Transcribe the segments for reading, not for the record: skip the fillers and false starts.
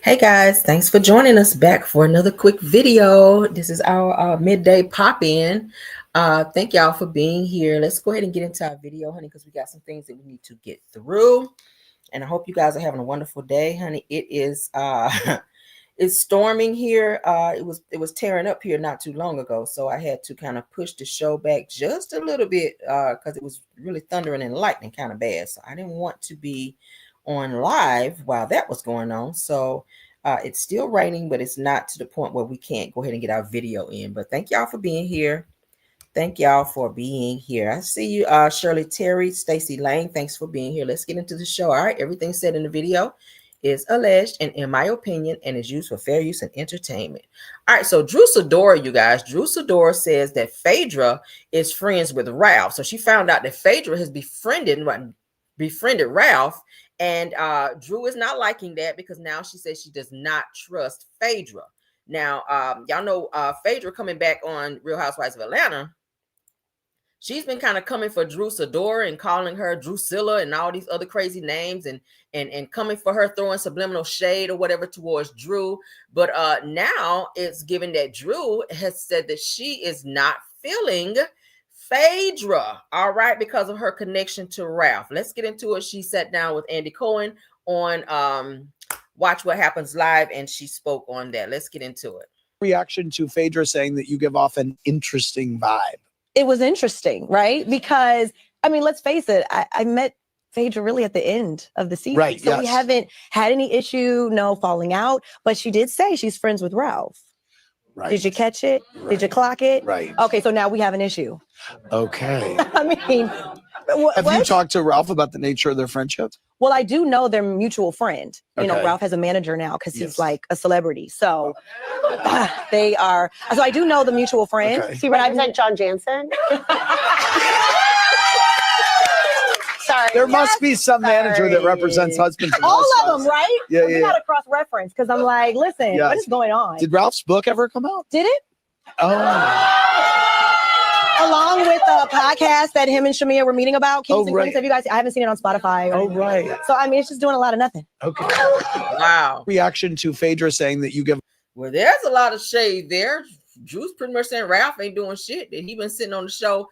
Hey guys, thanks for joining us back for another quick video. This is our midday pop-in. Thank y'all for being here. Let's go ahead and get into our video, honey, because we got some things that we need to get through. And I hope you guys are having a wonderful day, honey. It is it's storming here. It was tearing up here not too long ago, so I had to kind of push the show back just a little bit because it was really thundering and lightning kind of bad. So I didn't want to be on live while that was going on. So it's still raining, but it's not to the point where we can't go ahead and get our video in. But thank y'all for being here. Thank y'all for being here. I see you, Shirley Terry, Stacy Lane. Thanks for being here. Let's get into the show. All right, everything said in the video is alleged and in my opinion and is used for fair use and entertainment. All right, so Sidora, you guys. Sidora says that Phaedra is friends with Ralph. So she found out that Phaedra has befriended Ralph, and Drew is not liking that because now she says she does not trust Phaedra. Now, y'all know Phaedra coming back on Real Housewives of Atlanta. She's been kind of coming for Sidora and calling her Drusilla and all these other crazy names and coming for her, throwing subliminal shade or whatever towards Drew. But now it's given that Drew has said that she is not feeling Phaedra, all right, because of her connection to Ralph. Let's get into it. She sat down with Andy Cohen on Watch What Happens Live, and she spoke on that. Let's get into it. Reaction to Phaedra saying that you give off an interesting vibe. It was interesting, right? Because, I mean, let's face it, I met Phaedra really at the end of the season. Right, so yes. We haven't had any issue, no falling out, but she did say she's friends with Ralph. Right. Did you catch it? Right. Did you clock it? Right. Okay, so now we have an issue. Okay. I mean, have you talked to Ralph about the nature of their friendship? Well, I do know their mutual friend. You know, Ralph has a manager now because he's like a celebrity. So they are. So I do know the mutual friend. Okay. See, represent John Jansen. Sorry. There must be some manager that represents husbands. All of them, right? Yeah, so we got to cross reference because I'm like, listen, what is going on? Did Ralph's book ever come out? Did it? Oh. Along with a podcast that him and Shamia were meeting about. Kings and Queens. Have you guys? I haven't seen it on Spotify. Right. So I mean, it's just doing a lot of nothing. Okay. Wow. Reaction to Phaedra saying that you give. Well, there's a lot of shade there. Drew's pretty much saying Ralph ain't doing shit. That he been sitting on the show,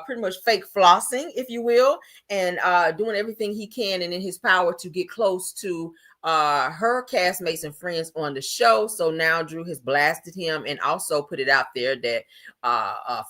pretty much fake flossing, if you will, and doing everything he can and in his power to get close to her castmates and friends on the show. So now Drew has blasted him and also put it out there that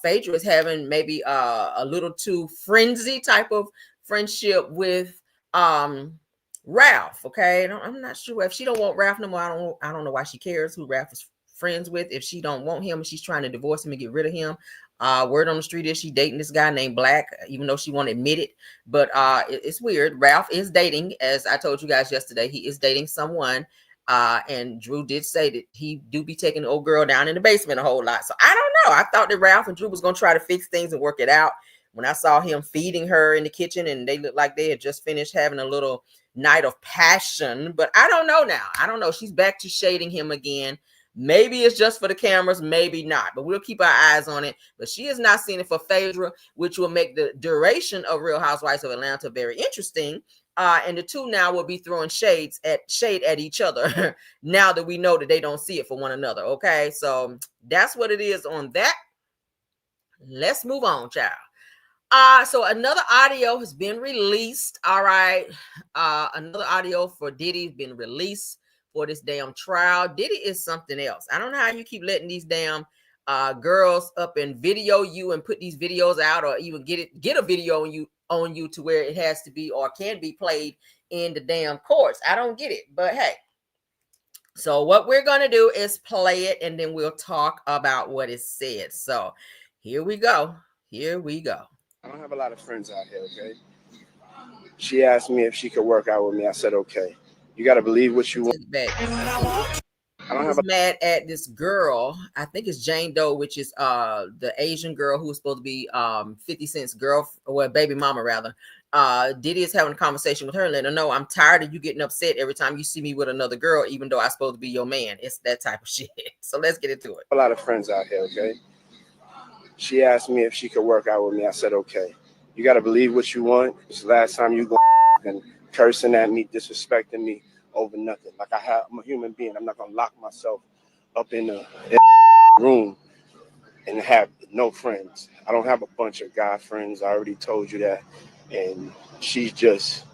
Phaedra is having maybe a little too frenzy type of friendship with Ralph. Okay, I'm not sure if she don't want Ralph no more. I don't know why she cares who Ralph is friends with. If she don't want him and she's trying to divorce him and get rid of him. Word on the street is she dating this guy named Black, even though she won't admit it. But it's weird. Ralph is dating, as I told you guys yesterday, he is dating someone. And Drew did say that he do be taking the old girl down in the basement a whole lot. So I don't know. I thought that Ralph and Drew was going to try to fix things and work it out. When I saw him feeding her in the kitchen and they looked like they had just finished having a little night of passion. But I don't know now. I don't know. She's back to shading him again. Maybe it's just for the cameras, maybe not, but we'll keep our eyes on it. But she is not seeing it for Phaedra, which will make the duration of Real Housewives of Atlanta very interesting. And the two now will be throwing shade at each other now that we know that they don't see it for one another. Okay, so that's what it is on that. Let's move on, child. So another audio has been released. All right, another audio for Diddy has been released for this damn trial. Diddy is something else. I don't know how you keep letting these damn girls up and video you and put these videos out, or even get a video on you to where it has to be or can be played in the damn courts. I don't get it, but hey. So what we're gonna do is play it and then we'll talk about what is said. So here we go. Here we go. I don't have a lot of friends out here, okay? She asked me if she could work out with me. I said, okay. You got to believe what you want. I was mad at this girl. I think it's Jane Doe, which is the Asian girl who was supposed to be 50 Cent's girl, or baby mama rather. Diddy is having a conversation with her and letting her know, I'm tired of you getting upset every time you see me with another girl, even though I'm supposed to be your man. It's that type of shit. So let's get into it. A lot of friends out here, okay? She asked me if she could work out with me. I said, okay. You got to believe what you want. It's the last time you go and cursing at me, disrespecting me over nothing. Like I'm a human being. I'm not gonna lock myself up in a room and have no friends. I don't have a bunch of guy friends. I already told you that. And she just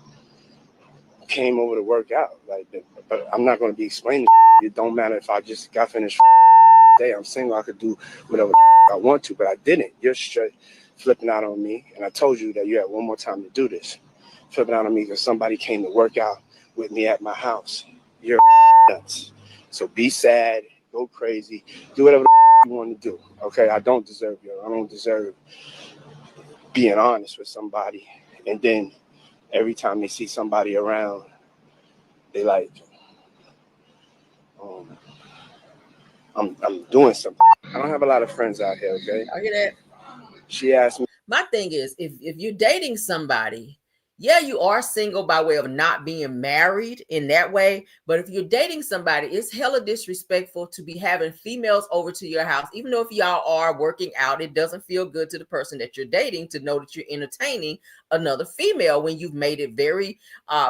came over to work out. Like, but I'm not gonna be explaining. It don't matter if I just got finished day. I'm single. I could do whatever I want to, but I didn't. You're straight flipping out on me, and I told you that you had one more time to do this. Flipping out on me because somebody came to work out with me at my house. You're nuts. So be sad, go crazy, do whatever you want to do. Okay, I don't deserve you. I don't deserve being honest with somebody. And then every time they see somebody around, they like, I'm doing something. I don't have a lot of friends out here, okay? I hear that. She asked me. My thing is, if you're dating somebody, yeah, you are single by way of not being married in that way. But if you're dating somebody, it's hella disrespectful to be having females over to your house. Even though if y'all are working out, it doesn't feel good to the person that you're dating to know that you're entertaining another female when you've made it very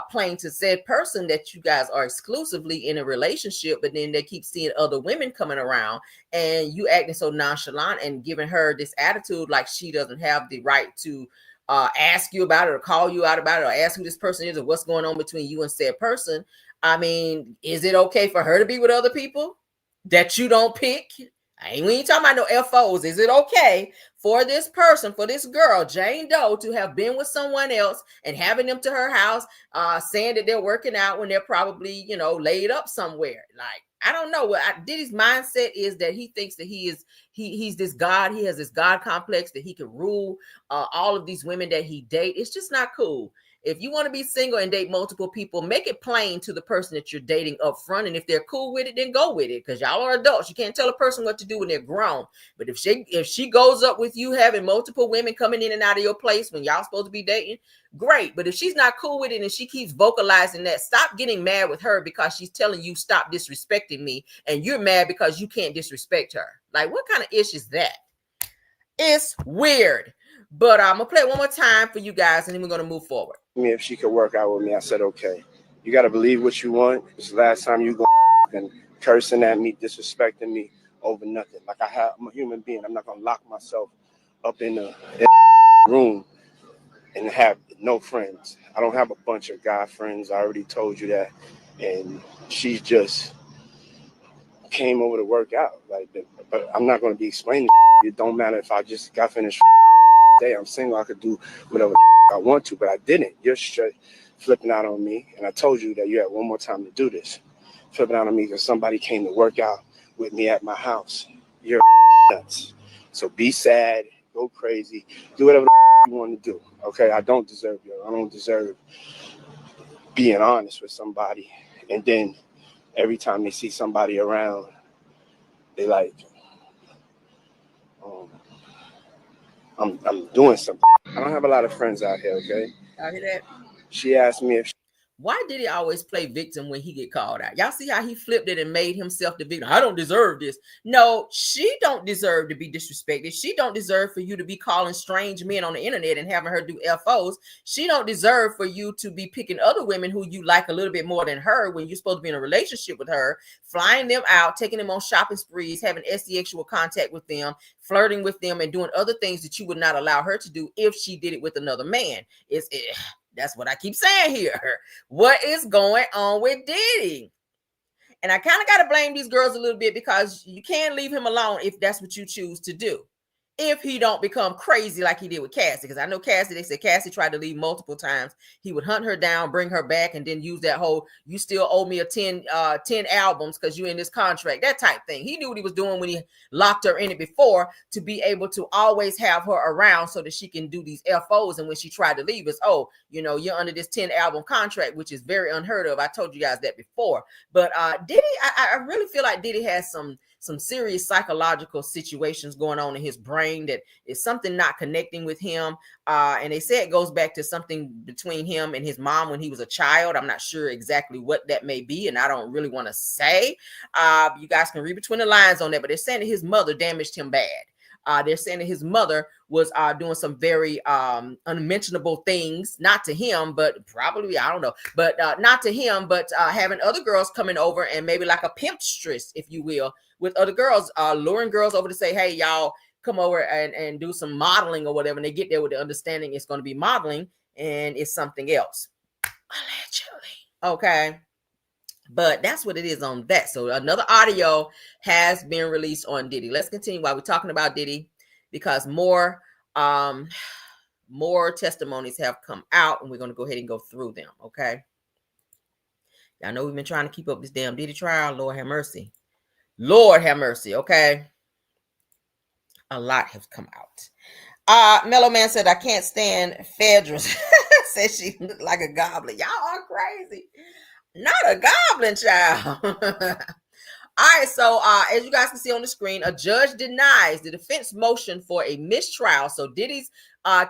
plain to said person that you guys are exclusively in a relationship. But then they keep seeing other women coming around and you acting so nonchalant and giving her this attitude like she doesn't have the right to ask you about it or call you out about it or ask who this person is or what's going on between you and said person. I mean, is it okay for her to be with other people that you don't pick? We ain't talking about no FOs. Is it okay for this person, for this girl, Jane Doe, to have been with someone else and having them to her house, saying that they're working out when they're probably, laid up somewhere? Like, I don't know. What Diddy's mindset is that he thinks that he's this God. He has this God complex that he can rule all of these women that he date. It's just not cool. If you want to be single and date multiple people, make it plain to the person that you're dating up front. And if they're cool with it, then go with it. Because y'all are adults. You can't tell a person what to do when they're grown. But if she goes up with you having multiple women coming in and out of your place when y'all supposed to be dating, great. But if she's not cool with it and she keeps vocalizing that, stop getting mad with her because she's telling you stop disrespecting me. And you're mad because you can't disrespect her. Like, what kind of ish is that? It's weird. But I'm going to play it one more time for you guys, and then we're going to move forward. Me if she could work out with me, I said, okay. You got to believe what you want. It's the last time you go and cursing at me, disrespecting me over nothing. Like I'm a human being. I'm not going to lock myself up in a room and have no friends. I don't have a bunch of guy friends. I already told you that. And she just came over to work out. Like, but I'm not going to be explaining. It don't matter if I just got finished day. I'm single. I could do whatever I want to, but I didn't. You're straight flipping out on me. And I told you that you had one more time to do this. Flipping out on me because somebody came to work out with me at my house. You're nuts. So be sad, go crazy, do whatever you want to do. Okay, I don't deserve you. I don't deserve being honest with somebody. And then every time they see somebody around, they like, I'm doing something. I don't have a lot of friends out here, okay? I hear that. She asked me if Why did he always play victim when he get called out? Y'all see how he flipped it and made himself the victim? I don't deserve this. No, she don't deserve to be disrespected. She don't deserve for you to be calling strange men on the internet and having her do FOs. She don't deserve for you to be picking other women who you like a little bit more than her when you're supposed to be in a relationship with her, flying them out, taking them on shopping sprees, having sexual contact with them, flirting with them, and doing other things that you would not allow her to do if she did it with another man. That's what I keep saying here. What is going on with Diddy? And I kind of got to blame these girls a little bit because you can't leave him alone if that's what you choose to do. If he don't become crazy like he did with Cassie. Because I know Cassie, they said Cassie tried to leave multiple times. He would hunt her down, bring her back, and then use that whole, you still owe me 10 albums because you're in this contract, that type thing. He knew what he was doing when he locked her in it before to be able to always have her around so that she can do these FOs. And when she tried to leave us, you're under this 10 album contract, which is very unheard of. I told you guys that before. But Diddy, I really feel like Diddy has some serious psychological situations going on in his brain that is something not connecting with him. And they say it goes back to something between him and his mom when he was a child. I'm not sure exactly what that may be, and I don't really want to say. You guys can read between the lines on that, but they're saying that his mother damaged him bad. They're saying that his mother was doing some very unmentionable things, not to him, but probably, I don't know, but not to him, but having other girls coming over and maybe like a pimpstress, if you will, with other girls, luring girls over to say, hey, y'all, come over and do some modeling or whatever. And they get there with the understanding it's going to be modeling and it's something else. Allegedly. Okay. But that's what it is on that. So another audio has been released on Diddy. Let's continue while we're talking about Diddy, because more testimonies have come out, and we're going to go ahead and go through them. Okay. I know we've been trying to keep up this damn Diddy trial. Lord have mercy. Lord have mercy. Okay. A lot has come out. Mellow Man said, I can't stand Phaedra. Said she looked like a goblin. Y'all are crazy. Not a goblin, child. All right, so as you guys can see on the screen, a judge denies the defense motion for a mistrial. So Diddy's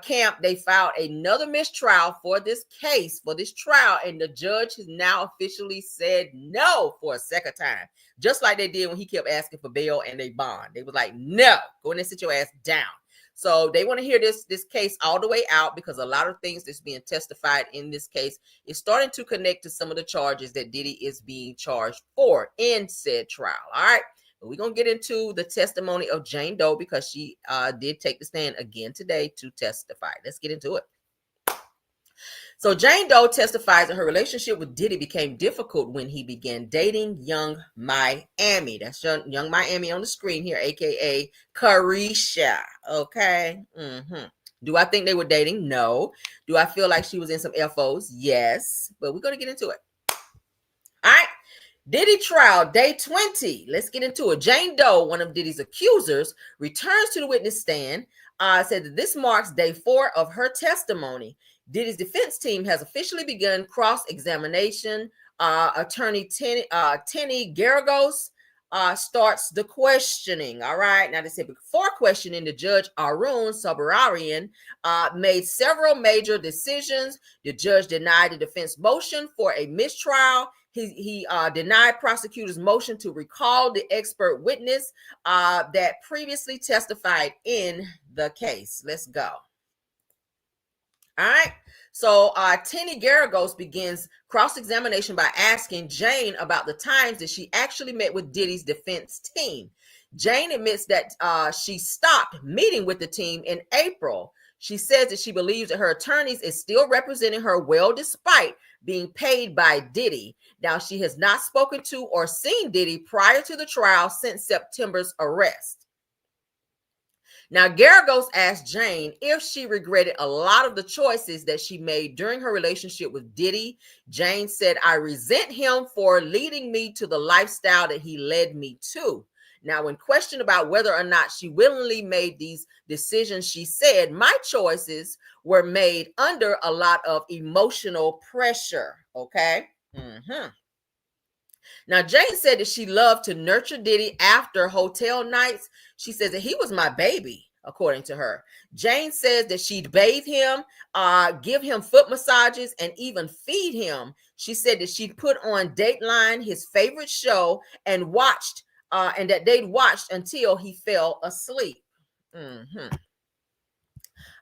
camp, they filed another mistrial for this case, for this trial, and the judge has now officially said no for a second time, just like they did when he kept asking for bail and they bond. They was like, no, go in and sit your ass down. So they want to hear this case all the way out, because a lot of things that's being testified in this case is starting to connect to some of the charges that Diddy is being charged for in said trial. All right. But we're going to get into the testimony of Jane Doe, because she did take the stand again today to testify. Let's get into it. So Jane Doe testifies that her relationship with Diddy became difficult when he began dating Young Miami. That's Young Miami on the screen here, aka Carisha. Okay. Do I think they were dating? No. Do I feel like she was in some FOs? Yes. But we're going to get into it. All right. Diddy trial, day 20. Let's get into it. Jane Doe, one of Diddy's accusers, returns to the witness stand, said that this marks day 4 of her testimony. Diddy's defense team has officially begun cross-examination. Attorney Tenny Garagos starts the questioning. All right. Now, they said before questioning, the judge Arun Sabararian made several major decisions. The judge denied the defense motion for a mistrial. He denied prosecutors' motion to recall the expert witness that previously testified in the case. Let's go. All right. So Tenny Garagos begins cross-examination by asking Jane about the times that she actually met with Diddy's defense team. Jane admits that she stopped meeting with the team in April. She says that she believes that her attorneys is still representing her well, despite being paid by Diddy. Now, she has not spoken to or seen Diddy prior to the trial since September's arrest. Now, Garagos asked Jane if she regretted a lot of the choices that she made during her relationship with Diddy. Jane said, I resent him for leading me to the lifestyle that he led me to. Now, when questioned about whether or not she willingly made these decisions, she said, my choices were made under a lot of emotional pressure. Okay. Now, Jane said that she loved to nurture Diddy after hotel nights. She says that he was my baby, according to her. Jane says that she'd bathe him, give him foot massages, and even feed him. She said that she'd put on Dateline, his favorite show, and watched, and that they'd watched until he fell asleep.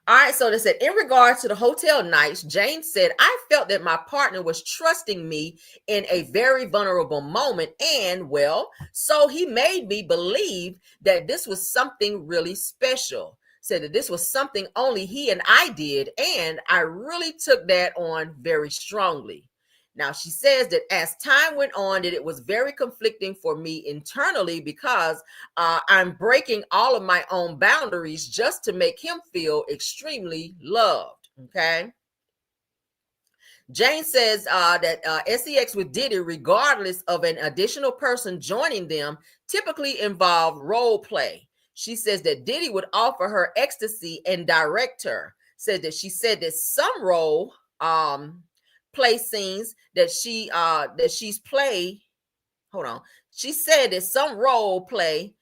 All right, so they said, in regards to the hotel nights, Jane said, I felt that my partner was trusting me in a very vulnerable moment. And well, so he made me believe that this was something really special. Said that this was something only he and I did. And I really took that on very strongly. Now, she says that as time went on, that it was very conflicting for me internally, because I'm breaking all of my own boundaries just to make him feel extremely loved. Okay. Jane says that sex with Diddy, regardless of an additional person joining them, typically involved role play. She says that Diddy would offer her ecstasy and direct her. Said that she said that some role play scenes that she's played. Hold on. She said that some role play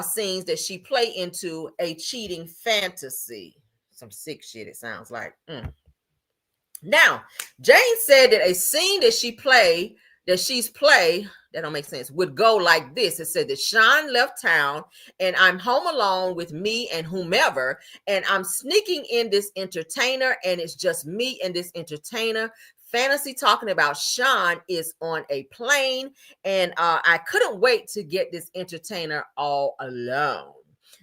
scenes that she play into a cheating fantasy. Some sick shit, it sounds like. Now, Jane said that a scene that she's played, that don't make sense, would go like this. It said that Sean left town and I'm home alone with me and whomever, and I'm sneaking in this entertainer, and it's just me and this entertainer. Fantasy talking about Sean is on a plane, and I couldn't wait to get this entertainer all alone.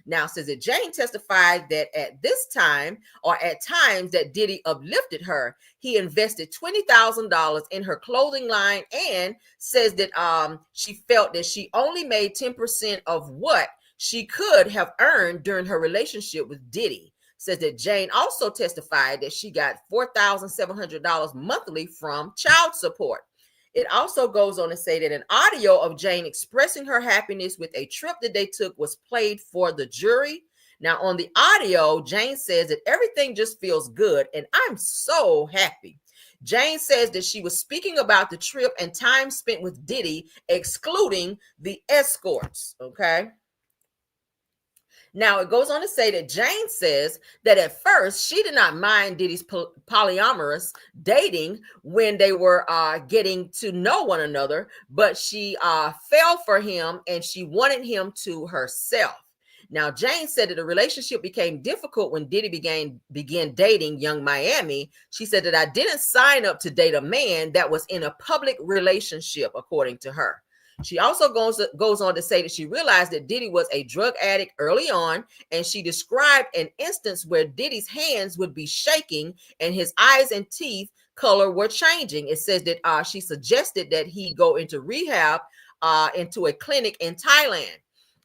Now, says that Jane testified that at this time, or at times that Diddy uplifted her, he invested $20,000 in her clothing line, and says that she felt that she only made 10% of what she could have earned during her relationship with Diddy. Says that Jane also testified that she got $4,700 monthly from child support. It also goes on to say that an audio of Jane expressing her happiness with a trip that they took was played for the jury. Now, on the audio, Jane says that everything just feels good and I'm so happy. Jane says that she was speaking about the trip and time spent with Diddy, excluding the escorts. Okay. Now, it goes on to say that Jane says that at first she did not mind Diddy's polyamorous dating when they were getting to know one another, but she fell for him and she wanted him to herself. Now, Jane said that the relationship became difficult when Diddy began dating Young Miami. She said that I didn't sign up to date a man that was in a public relationship, according to her. She also goes on to say that she realized that Diddy was a drug addict early on, and she described an instance where Diddy's hands would be shaking and his eyes and teeth color were changing. It says that she suggested that he go into rehab, into a clinic in Thailand.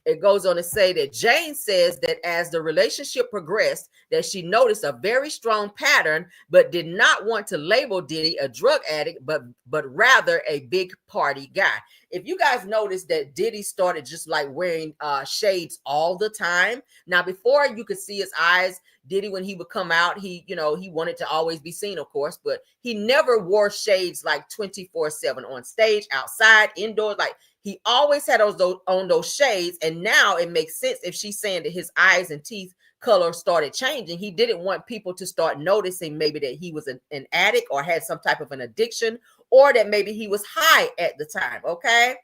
It goes on to say that Jane says that as the relationship progressed, that she noticed a very strong pattern, but did not want to label Diddy a drug addict, but rather a big party guy. If you guys notice that Diddy started just like wearing shades all the time. Now, before you could see his eyes, Diddy, when he would come out, he wanted to always be seen, of course, but he never wore shades like 24/7 on stage, outside, indoors. Like, he always had those shades. And now it makes sense if she's saying that his eyes and teeth color started changing. He didn't want people to start noticing maybe that he was an addict or had some type of an addiction, or that maybe he was high at the time. Okay.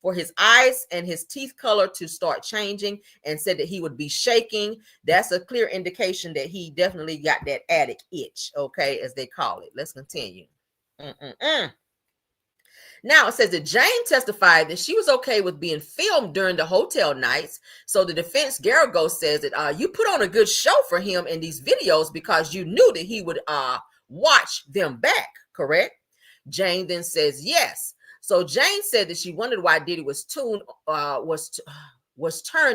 For his eyes and his teeth color to start changing, and said that he would be shaking. That's a clear indication that he definitely got that addict itch. Okay. As they call it. Let's continue. Now, it says that Jane testified that she was okay with being filmed during the hotel nights. So the defense, Garrigo, says that you put on a good show for him in these videos because you knew that he would watch them back, correct? Jane then says yes. So Jane said that she wondered why Diddy was turned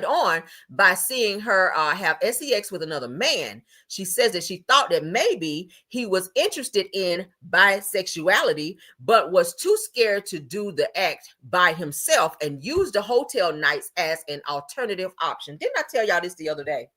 on by seeing her have sex with another man. She says that she thought that maybe he was interested in bisexuality, but was too scared to do the act by himself and used the hotel nights as an alternative option. Didn't I tell y'all this the other day?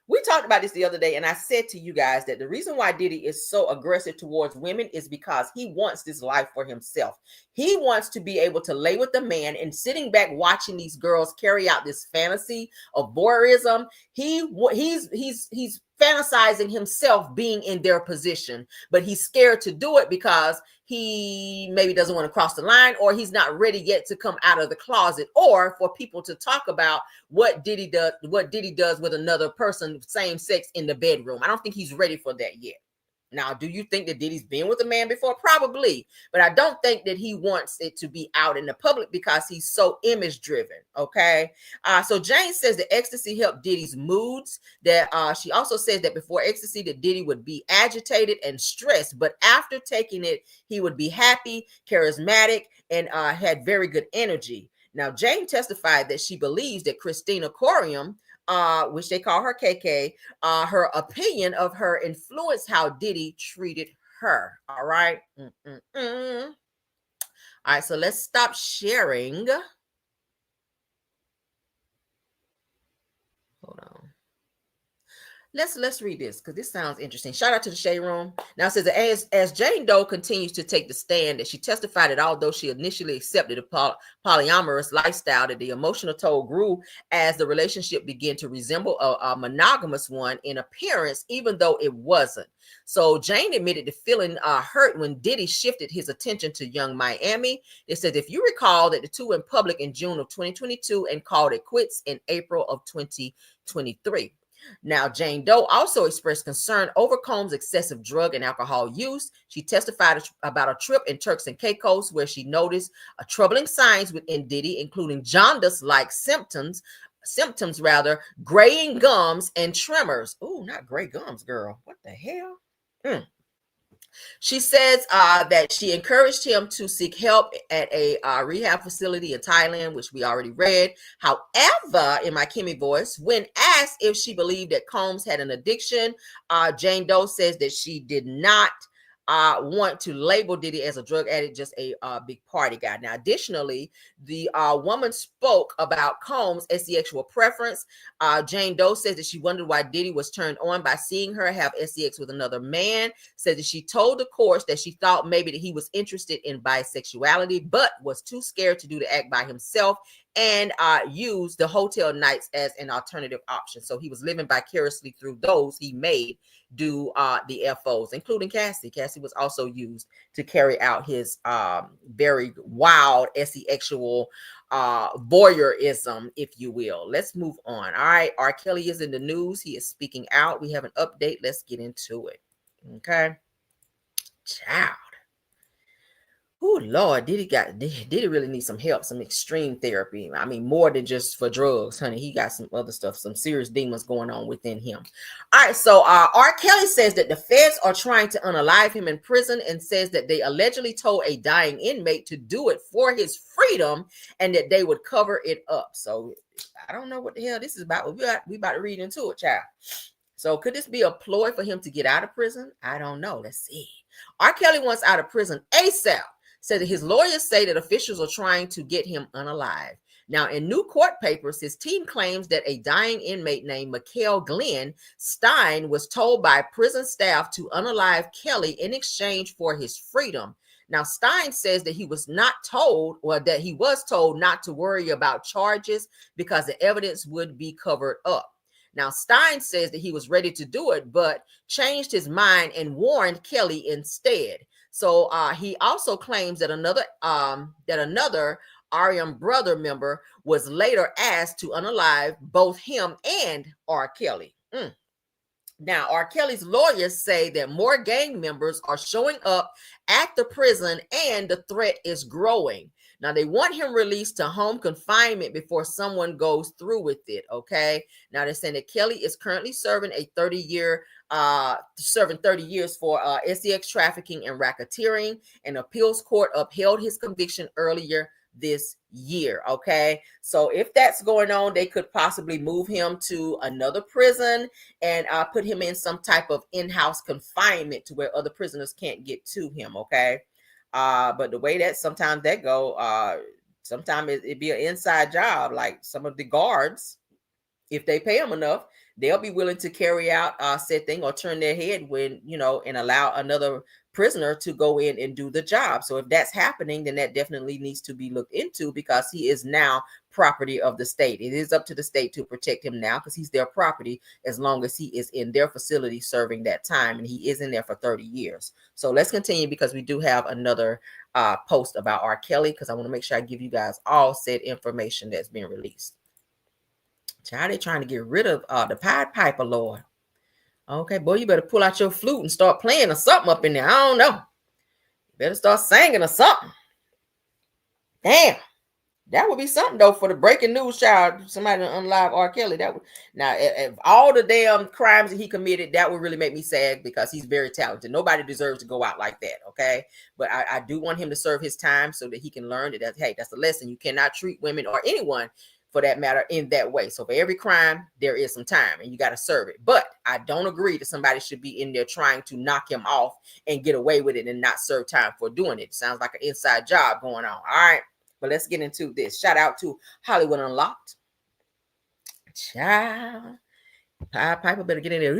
We talked about this the other day, and I said to you guys that the reason why Diddy is so aggressive towards women is because he wants this life for himself. He wants to be able to lay with the man, and sitting back watching these girls carry out this fantasy of voyeurism. He's fantasizing himself being in their position, but he's scared to do it because he maybe doesn't want to cross the line, or he's not ready yet to come out of the closet, or for people to talk about what Diddy does with another person, same sex, in the bedroom. I don't think he's ready for that yet. Now, do you think that Diddy's been with a man before? Probably, but I don't think that he wants it to be out in the public because he's so image driven. Okay. So Jane says that ecstasy helped Diddy's moods. That she also says that before ecstasy, that Diddy would be agitated and stressed, but after taking it, he would be happy, charismatic, and had very good energy. Now, Jane testified that she believes that Christina Corium, which they call her KK, her opinion of her influenced how Diddy treated her. All right. All right. So let's stop sharing. Hold on. Let's read this because this sounds interesting. Shout out to the Shade Room. Now it says as Jane Doe continues to take the stand, that she testified that although she initially accepted a polyamorous lifestyle, that the emotional toll grew as the relationship began to resemble a monogamous one in appearance, even though it wasn't. So Jane admitted to feeling hurt when Diddy shifted his attention to Young Miami. It says, if you recall that the two went public in June of 2022 and called it quits in April of 2023. Now, Jane Doe also expressed concern over Combs' excessive drug and alcohol use. She testified about a trip in Turks and Caicos where she noticed troubling signs within Diddy, including jaundice-like symptoms, graying gums and tremors. Oh, not gray gums, girl. What the hell? She says that she encouraged him to seek help at a rehab facility in Thailand, which we already read. However, in my Kimmy voice, when asked if she believed that Combs had an addiction, Jane Doe says that she did not want to label Diddy as a drug addict, just a big party guy. Now, additionally, the woman spoke about Combs' sexual preference. Jane Doe says that she wondered why Diddy was turned on by seeing her have sex with another man. Said that she told the court that she thought maybe that he was interested in bisexuality, but was too scared to do the act by himself and used the hotel nights as an alternative option. So he was living vicariously through those he made do the FOs, including Cassie. Cassie was also used to carry out his very wild sexual voyeurism, if you will. Let's move on. All right, R. Kelly is in the news. He is speaking out. We have an update. Let's get into it. Okay, child. Oh Lord, Diddy really needs some help, some extreme therapy. I mean, more than just for drugs, honey. He got some other stuff, some serious demons going on within him. All right, so R. Kelly says that the feds are trying to unalive him in prison and says that they allegedly told a dying inmate to do it for his freedom and that they would cover it up. So I don't know what the hell this is about. We about to read into it, child. So could this be a ploy for him to get out of prison? I don't know. Let's see. R. Kelly wants out of prison ASAP. Said that his lawyers say that officials are trying to get him unalive. Now, in new court papers, his team claims that a dying inmate named Mikhail Glenn Stein was told by prison staff to unalive Kelly in exchange for his freedom. Now, Stein says that he was not told, or that he was told not to worry about charges because the evidence would be covered up. Now, Stein says that he was ready to do it, but changed his mind and warned Kelly instead. So he also claims that another Ariam brother member was later asked to unalive both him and R. Kelly. Now, R. Kelly's lawyers say that more gang members are showing up at the prison and the threat is growing. Now, they want him released to home confinement before someone goes through with it, okay? Now, they're saying that Kelly is currently serving a 30 years for sex trafficking and racketeering. An appeals court upheld his conviction earlier this year, okay? So if that's going on, they could possibly move him to another prison and put him in some type of in-house confinement to where other prisoners can't get to him, okay? But the way that sometimes that go, sometimes it'd be an inside job. Like some of the guards, if they pay them enough, they'll be willing to carry out said thing or turn their head when, and allow another prisoner to go in and do the job. So if that's happening, then that definitely needs to be looked into because he is now property of the state. It is up to the state to protect him now because he's their property as long as he is in their facility serving that time, and he is in there for 30 years. So let's continue because we do have another post about R. Kelly because I want to make sure I give you guys all said information that's been released. Child, they trying to get rid of the Pied Piper, Lord. Okay, boy, you better pull out your flute and start playing or something up in there. I don't know. You better start singing or something. Damn. That would be something, though, for the breaking news, child. Somebody to unalive R. Kelly. That would, now, if all the damn crimes that he committed, that would really make me sad because he's very talented. Nobody deserves to go out like that, okay? But I do want him to serve his time so that he can learn that, hey, that's a lesson. You cannot treat women or anyone for that matter in that way. So for every crime, there is some time and you got to serve it. But I don't agree that somebody should be in there trying to knock him off and get away with it and not serve time for doing it. Sounds like an inside job going on. All right. But let's get into this. Shout out to Hollywood Unlocked. Child. Piper better get in there,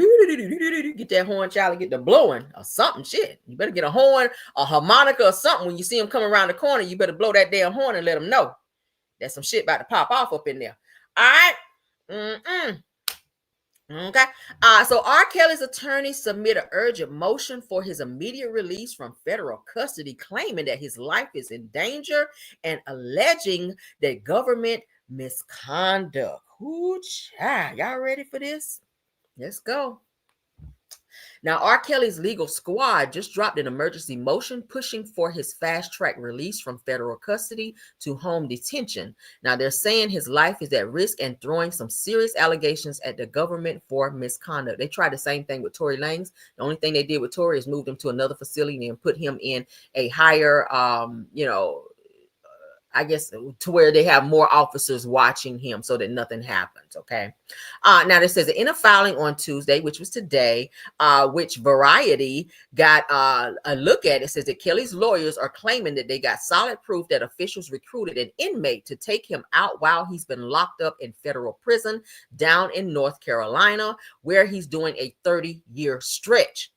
get that horn, child, and get the blowing or something. Shit, you better get a horn, a harmonica, or something. When you see him coming around the corner, you better blow that damn horn and let him know that some shit about to pop off up in there. All right. Okay. So R. Kelly's attorney submitted an urgent motion for his immediate release from federal custody, claiming that his life is in danger and alleging that government misconduct. Ooh, child. Y'all ready for this? Let's go. Now, R. Kelly's legal squad just dropped an emergency motion pushing for his fast-track release from federal custody to home detention. Now, they're saying his life is at risk and throwing some serious allegations at the government for misconduct. They tried the same thing with Tory Lanez. The only thing they did with Tory is moved him to another facility and put him in a higher, I guess, to where they have more officers watching him so that nothing happens. Okay. Now this says in a filing on Tuesday, which was today, which Variety got a look at, it says that Kelly's lawyers are claiming that they got solid proof that officials recruited an inmate to take him out while he's been locked up in federal prison down in North Carolina, where he's doing a 30-year stretch.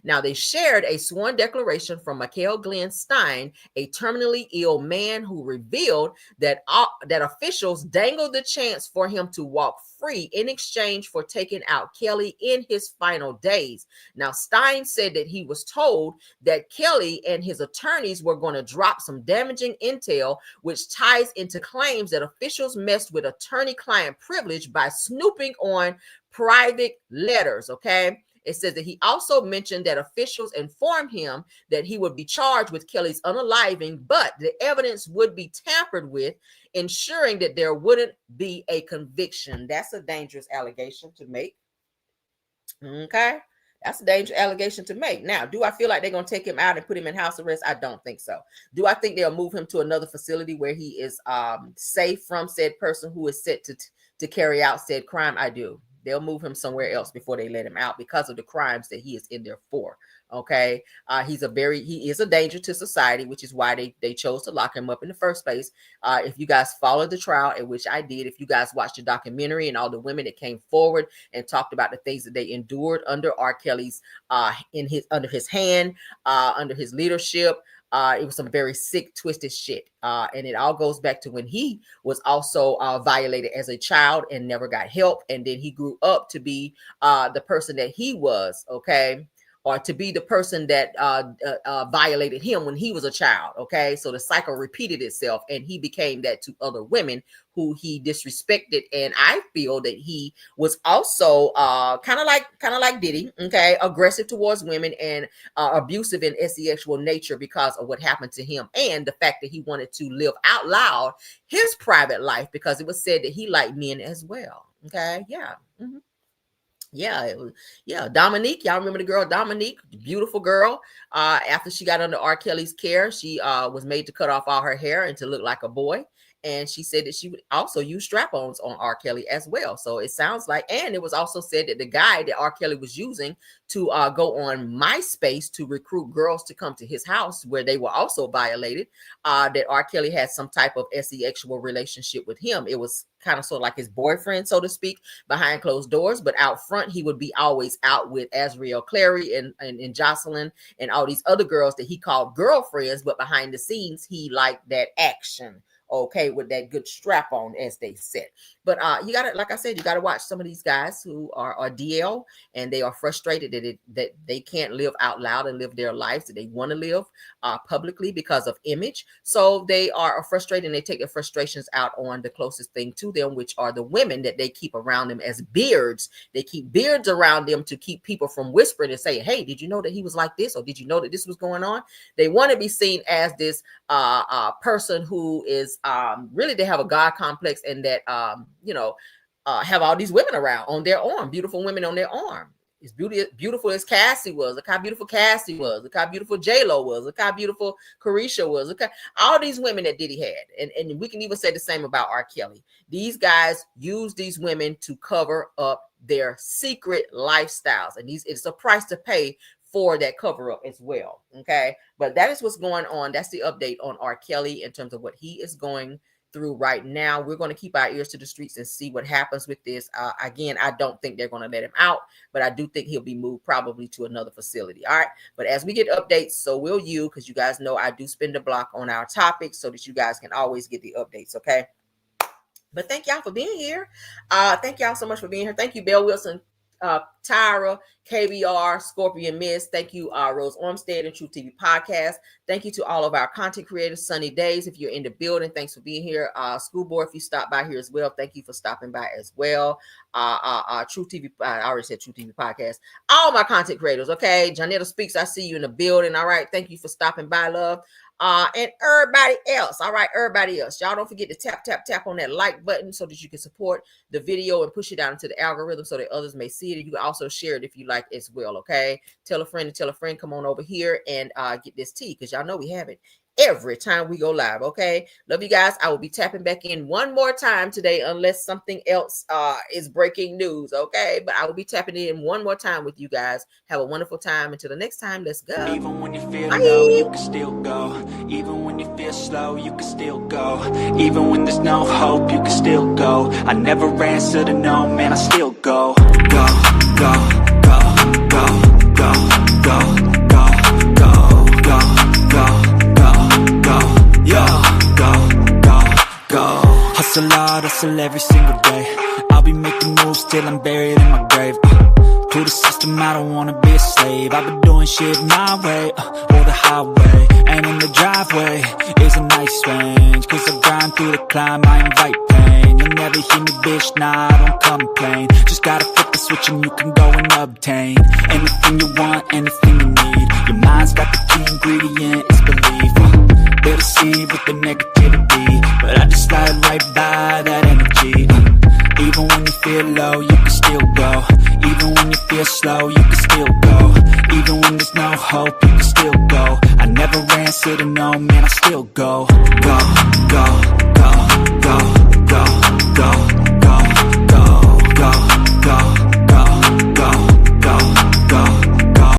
Now, they shared a sworn declaration from Michael Glenn Stein, a terminally ill man who revealed that officials dangled the chance for him to walk free in exchange for taking out Kelly in his final days. Now, Stein said that he was told that Kelly and his attorneys were going to drop some damaging intel, which ties into claims that officials messed with attorney-client privilege by snooping on private letters, okay? It says that he also mentioned that officials informed him that he would be charged with Kelly's unaliving, but the evidence would be tampered with, ensuring that there wouldn't be a conviction. That's a dangerous allegation to make. Okay. That's a dangerous allegation to make. Now, do I feel like they're going to take him out and put him in house arrest? I don't think so. Do I think they'll move him to another facility where he is safe from said person who is set to carry out said crime? I do. They'll move him somewhere else before they let him out because of the crimes that he is in there for. Okay. He is a danger to society, which is why they chose to lock him up in the first place. If you guys followed the trial, in which I did, if you guys watched the documentary and all the women that came forward and talked about the things that they endured under R. Kelly's, under his hand, under his leadership, it was some very sick, twisted shit. And it all goes back to when he was also violated as a child and never got help. And then he grew up to be the person that he was, okay? Or to be the person that violated him when he was a child, okay? So the cycle repeated itself, and he became that to other women who he disrespected. And I feel that he was also kind of like Diddy, okay? Aggressive towards women and abusive in sexual nature because of what happened to him and the fact that he wanted to live out loud his private life because it was said that he liked men as well, okay? Yeah. Mm-hmm. Yeah, Dominique. Y'all remember the girl Dominique, the beautiful girl. After she got under R. Kelly's care, she was made to cut off all her hair and to look like a boy. And she said that she would also use strap-ons on R. Kelly as well. So it sounds like, and it was also said that the guy that R. Kelly was using to go on MySpace to recruit girls to come to his house where they were also violated, that R. Kelly had some type of sexual relationship with him. It was kind of sort of like his boyfriend, so to speak, behind closed doors, but out front, he would be always out with Azriel Clary and Jocelyn and all these other girls that he called girlfriends, but behind the scenes, he liked that action. Okay, with that good strap on, as they said. But you gotta, like I said, you gotta watch some of these guys who are DL and they are frustrated that they can't live out loud and live their lives that they want to live publicly because of image. So they are frustrated and they take their frustrations out on the closest thing to them, which are the women that they keep around them as beards. They keep beards around them to keep people from whispering and saying, hey, did you know that he was like this? Or did you know that this was going on? They want to be seen as this person who is really, they have a God complex and that have all these women around on their arm, beautiful women on their arm. As beautiful as Cassie was. Look how beautiful Cassie was. Look how beautiful J-Lo was. Look how beautiful Carisha was. Look at all these women that Diddy had. And we can even say the same about R. Kelly. These guys use these women to cover up their secret lifestyles. And it's a price to pay for that cover up as well. Okay. But that is what's going on. That's the update on R. Kelly in terms of what he is going through right now. We're going to keep our ears to the streets and see what happens with this. Again, I don't think they're going to let him out, but I do think he'll be moved probably to another facility. All right. But as we get updates, so will you, because you guys know I do spin the block on our topics so that you guys can always get the updates. Okay. But thank y'all for being here. Thank y'all so much for being here. Thank you, Belle Wilson, Tyra, KBR, Scorpion Miss. Thank you, Rose Ormstead and True TV Podcast. Thank you to all of our content creators. Sunny Days, if you're in the building, thanks for being here. School Board, if you stopped by here as well, thank you for stopping by as well. True TV, I already said True TV Podcast. All my content creators, okay? Janetta Speaks, I see you in the building. All right, thank you for stopping by, love. And everybody else. All right, everybody else. Y'all don't forget to tap on that like button so that you can support the video and push it out into the algorithm so that others may see it. You can also share it if you like as well, okay? Tell a friend and tell a friend, come on over here and get this tea, because y'all know we have it every time we go live, okay? Love you guys. I will be tapping back in one more time today unless something else is breaking news, okay? But I will be tapping in one more time with you guys. Have a wonderful time. Until the next time, let's go. Even when you feel low, you can still go. Even when you feel slow, you can still go. Even when there's no hope, you can still go. I never answer to no, man, I still go. Go, go, go, go, go, go, go, go, go, go. Yo, go. Hustle hard, hustle every single day. I'll be making moves till I'm buried in my grave. To the system, I don't wanna be a slave. I've been doing shit my way, or the highway. And in the driveway is a nice range. Cause I grind through the climb, I invite pain. You'll never hear me, bitch, nah, I don't complain. Just gotta flip the switch and you can go and obtain anything you want, anything you need. Your mind's got the key ingredient, it's belief. Better see with the negativity, but I just slide right by that energy. Even when you feel low, you can still go. Even when you feel slow, you can still go. Even when there's no hope, you can still go. I never answer to no, man, I still go. Go, go, go, go, go.